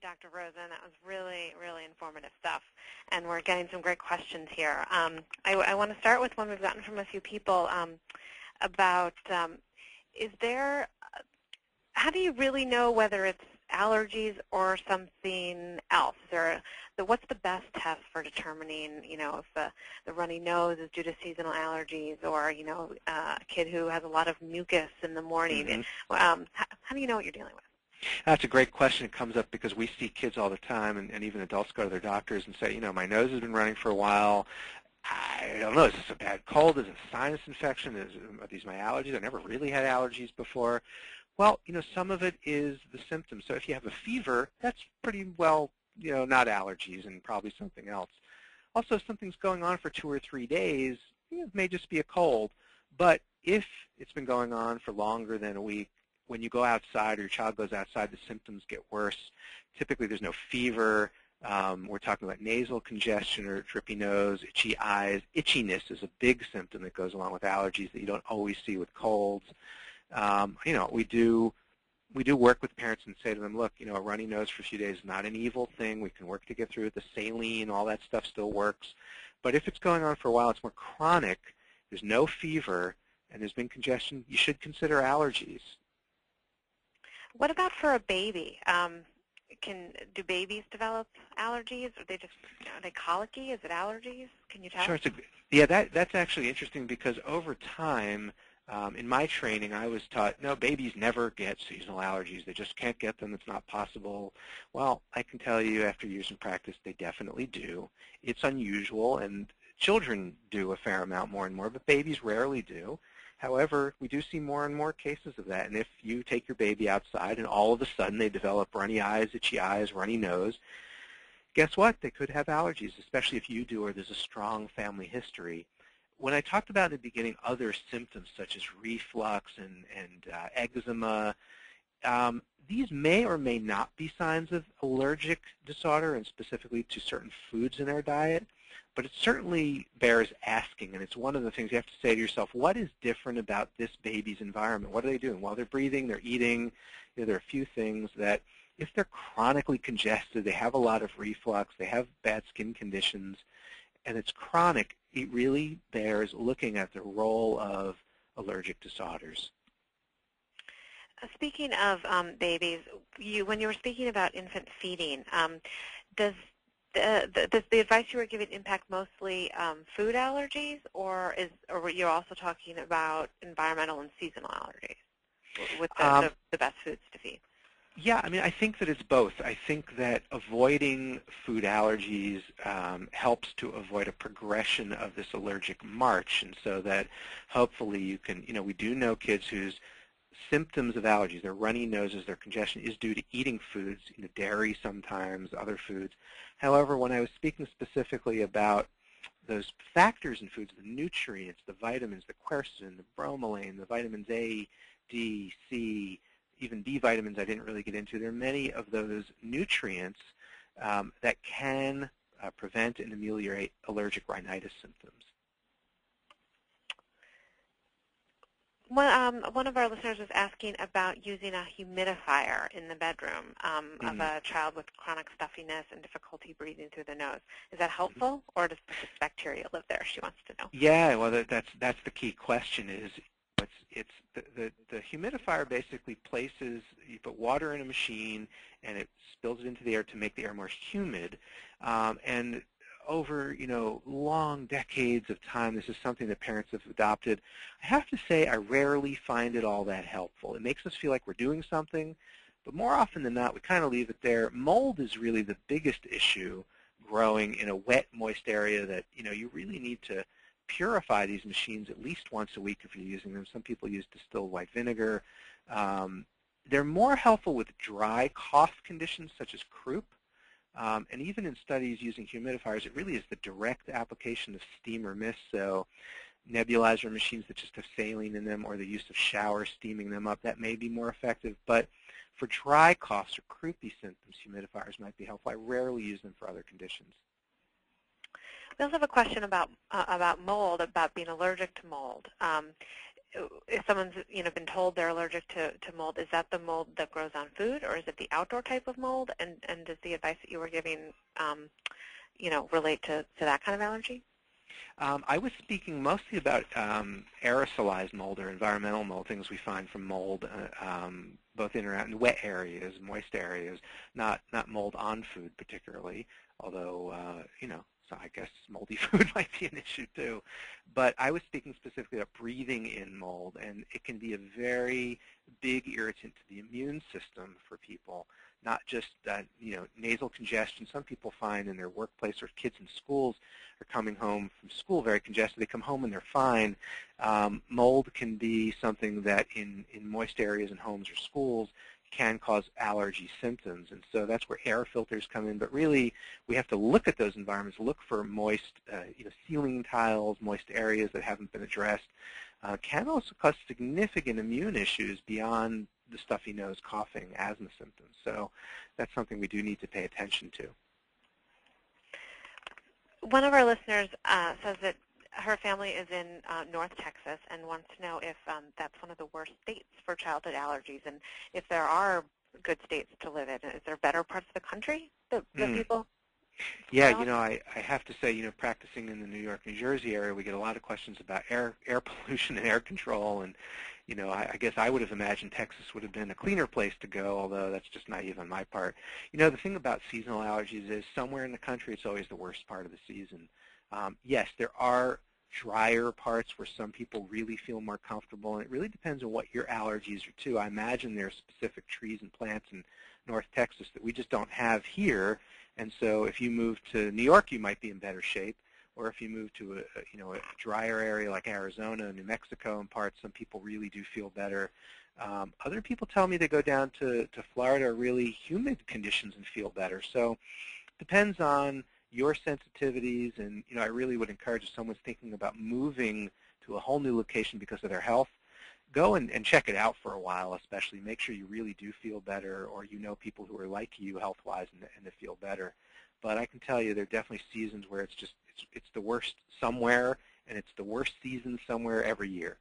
Dr. Rosen. That was really, really informative stuff, and we're getting some great questions here. I want to start with one we've gotten from a few people about how do you really know whether it's allergies or something else? What's the best test for determining, if the runny nose is due to seasonal allergies, or a kid who has a lot of mucus in the morning? How do you know what you're dealing with? That's a great question. It comes up because we see kids all the time, and even adults go to their doctors and say, my nose has been running for a while. I don't know, is this a bad cold? Is it a sinus infection? Are these my allergies? I never really had allergies before. Well, some of it is the symptoms. So if you have a fever, that's pretty well, not allergies and probably something else. Also, if something's going on for 2 or 3 days, it may just be a cold. But if it's been going on for longer than a week, when you go outside or your child goes outside, the symptoms get worse. Typically, there's no fever. We're talking about nasal congestion or drippy nose, itchy eyes. Itchiness is a big symptom that goes along with allergies that you don't always see with colds. We do work with parents and say to them, look, a runny nose for a few days is not an evil thing. We can work to get through it. The saline, all that stuff still works. But if it's going on for a while, it's more chronic, there's no fever, and there's been congestion, you should consider allergies. What about for a baby? Do babies develop allergies? Are they colicky? Is it allergies? Can you tell? Sure. Yeah, that's actually interesting because over time, in my training, I was taught, no, babies never get seasonal allergies. They just can't get them. It's not possible. Well, I can tell you after years in practice, they definitely do. It's unusual, and children do a fair amount more and more, but babies rarely do. However, we do see more and more cases of that. And if you take your baby outside and all of a sudden they develop runny eyes, itchy eyes, runny nose, guess what? They could have allergies, especially if you do or there's a strong family history. When I talked about in the beginning other symptoms such as reflux and eczema, these may or may not be signs of allergic disorder and specifically to certain foods in their diet, but it certainly bears asking, and it's one of the things you have to say to yourself, what is different about this baby's environment? What are they doing? While they're breathing, they're eating, there are a few things that if they're chronically congested, they have a lot of reflux, they have bad skin conditions, and it's chronic, it really bears looking at the role of allergic disorders. Speaking of babies, when you were speaking about infant feeding, does the advice you were giving impact mostly food allergies, or were you also talking about environmental and seasonal allergies with the best foods to feed? Yeah, I think that it's both. I think that avoiding food allergies helps to avoid a progression of this allergic march, and so that hopefully you can, we do know kids whose symptoms of allergies, their runny noses, their congestion, is due to eating foods, dairy sometimes, other foods. However, when I was speaking specifically about those factors in foods, the nutrients, the vitamins, the quercetin, the bromelain, the vitamins A, D, C, even B vitamins I didn't really get into, there are many of those nutrients that can prevent and ameliorate allergic rhinitis symptoms. One of our listeners was asking about using a humidifier in the bedroom of a child with chronic stuffiness and difficulty breathing through the nose. Is that helpful, or does this bacteria live there? She wants to know. Yeah, well, that's the key question. Is the humidifier basically places, you put water in a machine and it spills it into the air to make the air more humid, and over long decades of time, this is something that parents have adopted. I have to say I rarely find it all that helpful. It makes us feel like we're doing something, but more often than not, we kind of leave it there. Mold is really the biggest issue growing in a wet, moist area that you really need to purify these machines at least once a week if you're using them. Some people use distilled white vinegar. They're more helpful with dry cough conditions such as croup. And even in studies using humidifiers, it really is the direct application of steam or mist, so nebulizer machines that just have saline in them or the use of showers steaming them up, that may be more effective. But for dry coughs or croupy symptoms, humidifiers might be helpful. I rarely use them for other conditions. We also have a question about mold, about being allergic to mold. if someone's been told they're allergic to mold, is that the mold that grows on food, or is it the outdoor type of mold? And does the advice that you were giving relate to that kind of allergy? I was speaking mostly about aerosolized mold or environmental mold, things we find from mold, both in and out in wet areas, moist areas, not mold on food particularly, although, so I guess moldy food might be an issue too. But I was speaking specifically about breathing in mold, and it can be a very big irritant to the immune system for people, not just nasal congestion. Some people find in their workplace or kids in schools are coming home from school very congested. They come home and they're fine. Mold can be something that in moist areas in homes or schools can cause allergy symptoms, and so that's where air filters come in. But really, we have to look at those environments, look for moist, ceiling tiles, moist areas that haven't been addressed. Can also cause significant immune issues beyond the stuffy nose, coughing, asthma symptoms. So that's something we do need to pay attention to. One of our listeners says that her family is in North Texas and wants to know if that's one of the worst states for childhood allergies, and if there are good states to live in. Is there better parts of the country that people? Yeah, I have to say, practicing in the New York, New Jersey area, we get a lot of questions about air pollution and air control, and I guess I would have imagined Texas would have been a cleaner place to go, although that's just naive on my part. The thing about seasonal allergies is somewhere in the country it's always the worst part of the season. Yes, there are drier parts where some people really feel more comfortable, and it really depends on what your allergies are too. I imagine there are specific trees and plants in North Texas that we just don't have here, and so if you move to New York, you might be in better shape. Or if you move to a drier area like Arizona, New Mexico in parts, some people really do feel better. Other people tell me they go down to Florida or really humid conditions and feel better. So it depends on your sensitivities, and I really would encourage if someone's thinking about moving to a whole new location because of their health, go and check it out for a while, especially. Make sure you really do feel better, or people who are like you health-wise and that feel better. But I can tell you there are definitely seasons where it's the worst somewhere, and it's the worst season somewhere every year.